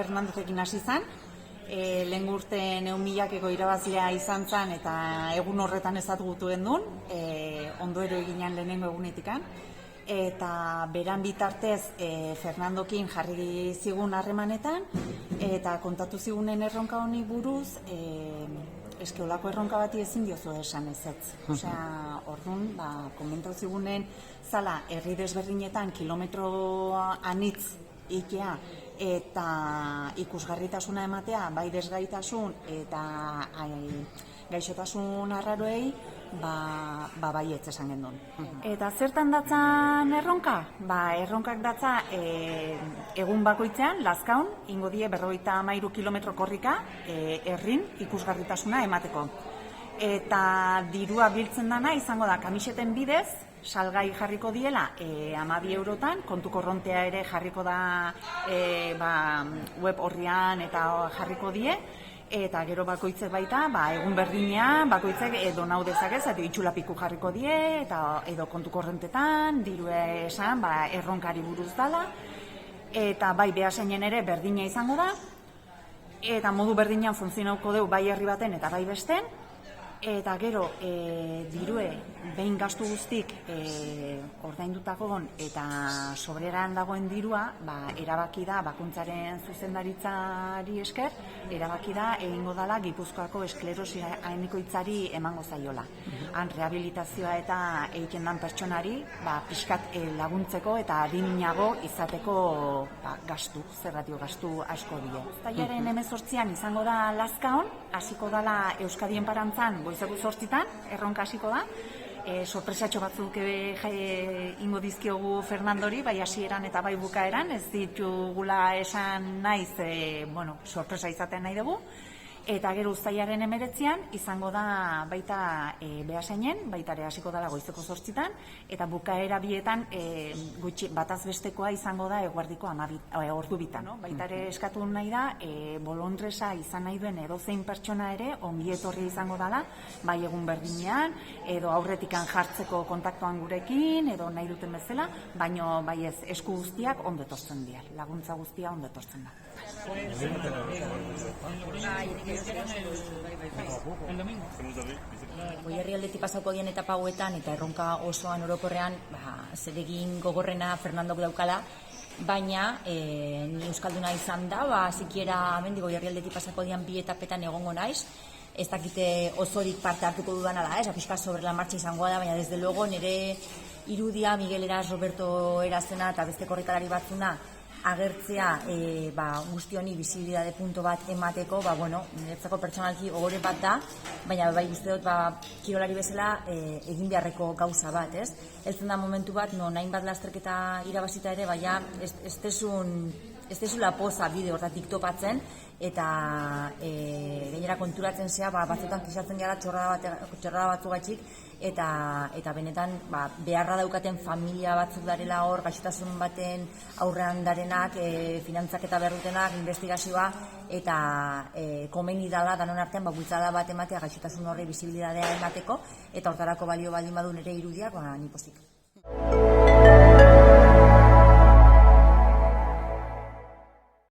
Fernandezekin hasi zen, lehen urten 1.000-eko irabazlea izan zen eta egun horretan ezagutu gendun, ondoero eginan lehenengo egunetikan. Eta beran bitartez Fernandokin jarri zigun harremanetan eta kontatu zigunen erronka honi buruz, eske olako erronka bati ezin diozu esan ezetz. Osea, orduan, komentatu zigunen zala herri desberdinetan kilometro anitz ikea eta ikusgarritasuna ematea, bai desgaitasun eta gaixotasun arraroei, baietz esan gendun. Eta zertan datzan erronka? Erronkak datza egun bakoitzean, Lazkaun, ingo die 53 kilometro korrika, herrin ikusgarritasuna emateko. Eta dirua biltzen dana izango da kamiseten bidez, salgai jarriko diela 12 eurotan, kontu korrontea ere jarriko da web horrian eta jarriko die, eta gero bakoitzek baita, egun berdinean, bakoitzek edo nau dezakez, eta itxulapiku jarriko die, eta edo kontu korrentetan, dirue esan, erronkari buruz dala, eta bai behaseinen ere berdina izango da, eta modu berdinean funtzionauko dugu bai herri baten eta bai besten, eta gero dirue behin gastu guztik ordaindutakoon eta sobreran dagoen dirua, erabaki da bakuntzaren zuzendaritzari esker, erabaki da egingo dala Gipuzkoako esklerosi ahenikoitzari emango zaiola. Han rehabilitazioa eta egiten dan pertsonari pixkat laguntzeko eta adiminago izateko gastu, zerratio gastu asko die. Uztailaren 18an izango da Lazkaon, hasiko dala Euskadien Parantzan goizeko 8 erronka hasiko da. Sorpresatxo batzuk ingo dizkiogu Fernandori, bai hasieran eta bai bukaeran, ez ditugula esan naiz, sorpresa izaten nahi dugu. Eta gero uztailaren 19an izango da baita behaseinen, baita ere hasiko dela goizeko 8 eta bukaera bietan bataz bestekoa izango da eguerdiko ordu bitan. Baita ere eskatu nahi da, bolondresa izan nahi duen edozein pertsona ere ongi etorri izango dela, bai egun berdinean, edo aurretikan jartzeko kontaktuan gurekin, edo nahi duten bezala, baino bai ez, esku guztiak ondo etortzen dira, laguntza guztia ondo etortzen da. Goierri aldetik pasauko dien etapa hauetan eta erronka osoan orokorrean zeregin gogorrena Fernandok daukala, baina ni euskalduna izan da, zikiera Goierri aldetik pasauko dien bi etapetan egongo naiz, ez dakite osorik parte hartuko dudan ala, pixka sobre la marcha izangoa da, baina desde luego nire irudia Miguel Eras, Roberto Erasena eta beste korrikalari batzuna agertzea guzti honi bizibilidade punto bat emateko, niretzako pertsonalki ogore bat da, baina bai uste dut kirolari bezala egin beharreko gauza bat, ez? Heltzen da momentu bat, nahin bat lasterketa irabazita ere, baina ez tezula poza bide hortatik topatzen, eta gainera konturatzen zea, batzutan kisatzen gara txorrada batzugatxik, eta benetan beharra daukaten familia batzuk darela hor, gaixotasun baten aurrean darenak, finantzak eta behar dutenak, investigazioa, eta komeni dala danon artean bultzada bat ematea gaixotasun horri bizibilidadea emateko, eta hortarako balio baldin badu nire irudiak, ni pozik.